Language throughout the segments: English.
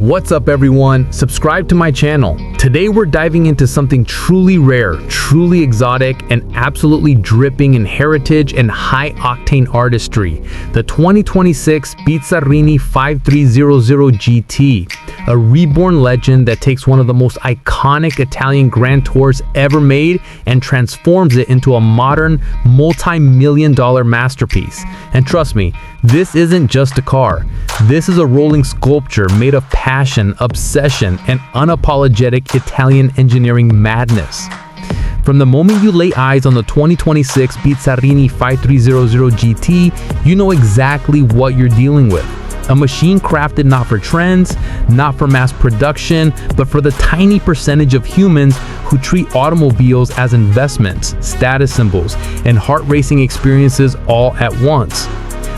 What's up everyone? Subscribe to my channel. Today we're diving into something truly rare, truly exotic, and absolutely dripping in heritage and high-octane artistry. The 2026 Bizzarrini 5300 GT, a reborn legend that takes one of the most iconic Italian Grand Tours ever made and transforms it into a modern, multi-million-dollar masterpiece. And trust me, this isn't just a car. This is a rolling sculpture made of passion, obsession, and unapologetic Italian engineering madness. From the moment you lay eyes on the 2026 Bizzarrini 5300 GT, you know exactly what you're dealing with. A machine crafted not for trends, not for mass production, but for the tiny percentage of humans who treat automobiles as investments, status symbols, and heart-racing experiences all at once.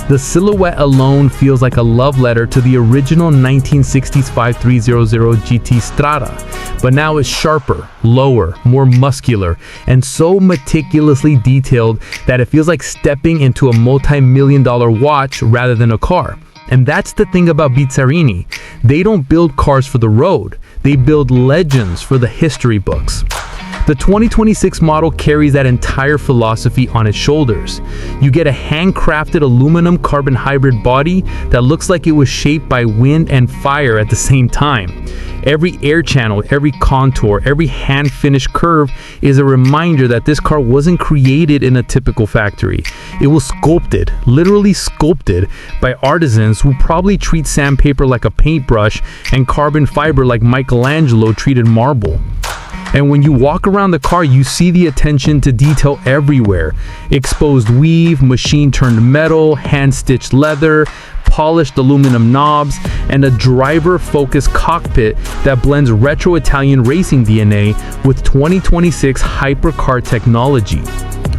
The silhouette alone feels like a love letter to the original 1960s 5300 GT Strada, but now it's sharper, lower, more muscular, and so meticulously detailed that it feels like stepping into a multi-million-dollar watch rather than a car. And that's the thing about Bizzarrini. They don't build cars for the road, they build legends for the history books. The 2026 model carries that entire philosophy on its shoulders. You get a handcrafted aluminum carbon hybrid body that looks like it was shaped by wind and fire at the same time. Every air channel, every contour, every hand-finished curve is a reminder that this car wasn't created in a typical factory. It was sculpted, literally sculpted, by artisans who probably treat sandpaper like a paintbrush and carbon fiber like Michelangelo treated marble. And when you walk around the car, you see the attention to detail everywhere. Exposed weave, machine-turned metal, hand-stitched leather, polished aluminum knobs, and a driver-focused cockpit that blends retro Italian racing DNA with 2026 Hypercar technology.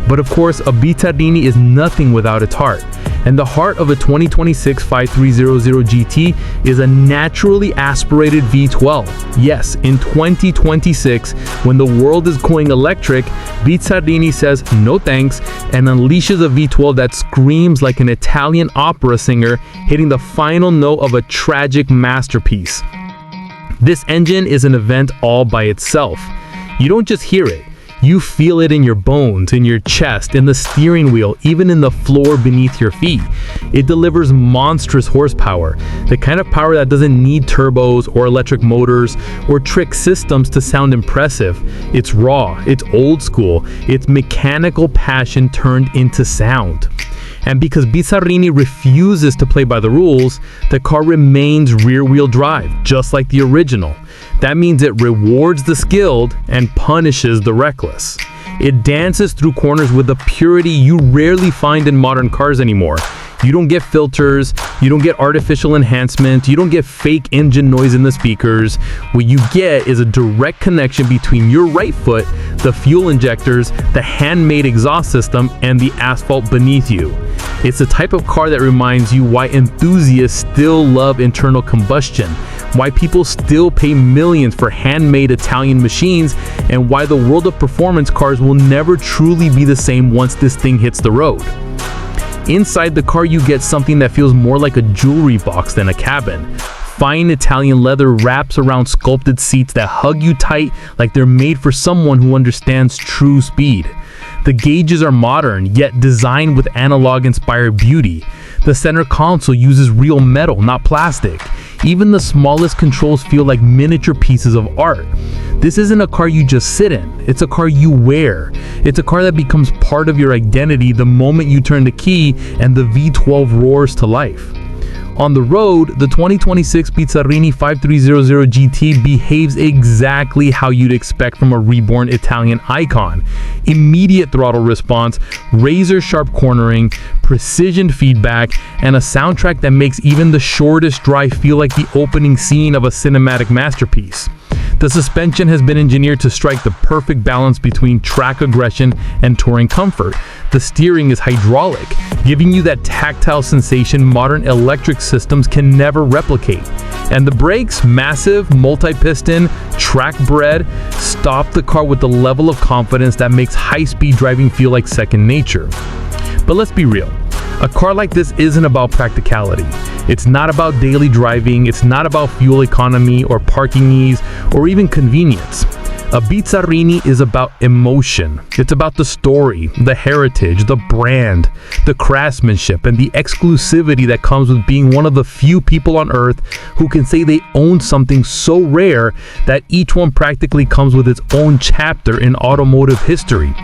But of course, a Bizzarrini is nothing without its heart. And the heart of a 2026 5300 GT is a naturally aspirated V12. Yes, in 2026, when the world is going electric, Bizzarrini says no thanks and unleashes a V12 that screams like an Italian opera singer hitting the final note of a tragic masterpiece. This engine is an event all by itself. You don't just hear it. You feel it in your bones, in your chest, in the steering wheel, even in the floor beneath your feet. It delivers monstrous horsepower, the kind of power that doesn't need turbos or electric motors or trick systems to sound impressive. It's raw, it's old school, it's mechanical passion turned into sound. And because Bizzarrini refuses to play by the rules, the car remains rear-wheel drive, just like the original. That means it rewards the skilled and punishes the reckless. It dances through corners with a purity you rarely find in modern cars anymore. You don't get filters, you don't get artificial enhancement, you don't get fake engine noise in the speakers. What you get is a direct connection between your right foot, the fuel injectors, the handmade exhaust system, and the asphalt beneath you. It's the type of car that reminds you why enthusiasts still love internal combustion, why people still pay millions for handmade Italian machines, and why the world of performance cars will never truly be the same once this thing hits the road. Inside the car, you get something that feels more like a jewelry box than a cabin. Fine Italian leather wraps around sculpted seats that hug you tight like they're made for someone who understands true speed. The gauges are modern, yet designed with analog-inspired beauty. The center console uses real metal, not plastic. Even the smallest controls feel like miniature pieces of art. This isn't a car you just sit in, it's a car you wear. It's a car that becomes part of your identity the moment you turn the key and the V12 roars to life. On the road, the 2026 Bizzarrini 5300 GT behaves exactly how you'd expect from a reborn Italian icon. Immediate throttle response, razor-sharp cornering, precision feedback, and a soundtrack that makes even the shortest drive feel like the opening scene of a cinematic masterpiece. The suspension has been engineered to strike the perfect balance between track aggression and touring comfort. The steering is hydraulic, giving you that tactile sensation modern electric systems can never replicate. And the brakes, massive, multi-piston, track-bred, stop the car with the level of confidence that makes high-speed driving feel like second nature. But let's be real. A car like this isn't about practicality. It's not about daily driving, it's not about fuel economy or parking ease or even convenience. A Bizzarrini is about emotion. It's about the story, the heritage, the brand, the craftsmanship, and the exclusivity that comes with being one of the few people on earth who can say they own something so rare that each one practically comes with its own chapter in automotive history.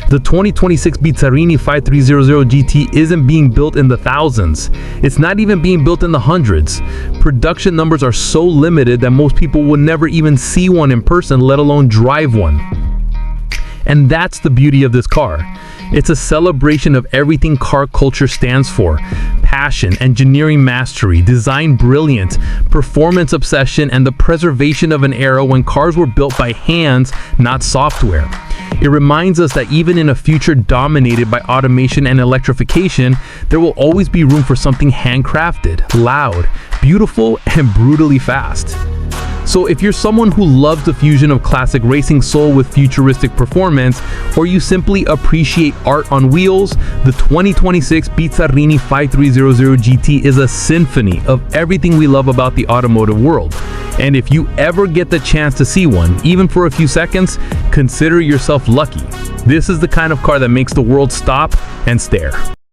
The 2026 Bizzarrini 5300 GT isn't being built in the thousands. It's not even being built in the hundreds. Production numbers are so limited that most people will never even see one in person, let alone drive one. And that's the beauty of this car. It's a celebration of everything car culture stands for: passion, engineering mastery, design brilliance, performance obsession, and the preservation of an era when cars were built by hands, not software. It reminds us that even in a future dominated by automation and electrification, there will always be room for something handcrafted, loud, beautiful, and brutally fast. So if you're someone who loves the fusion of classic racing soul with futuristic performance, or you simply appreciate art on wheels, the 2026 Bizzarrini 5300 GT is a symphony of everything we love about the automotive world. And if you ever get the chance to see one, even for a few seconds, consider yourself lucky. This is the kind of car that makes the world stop and stare.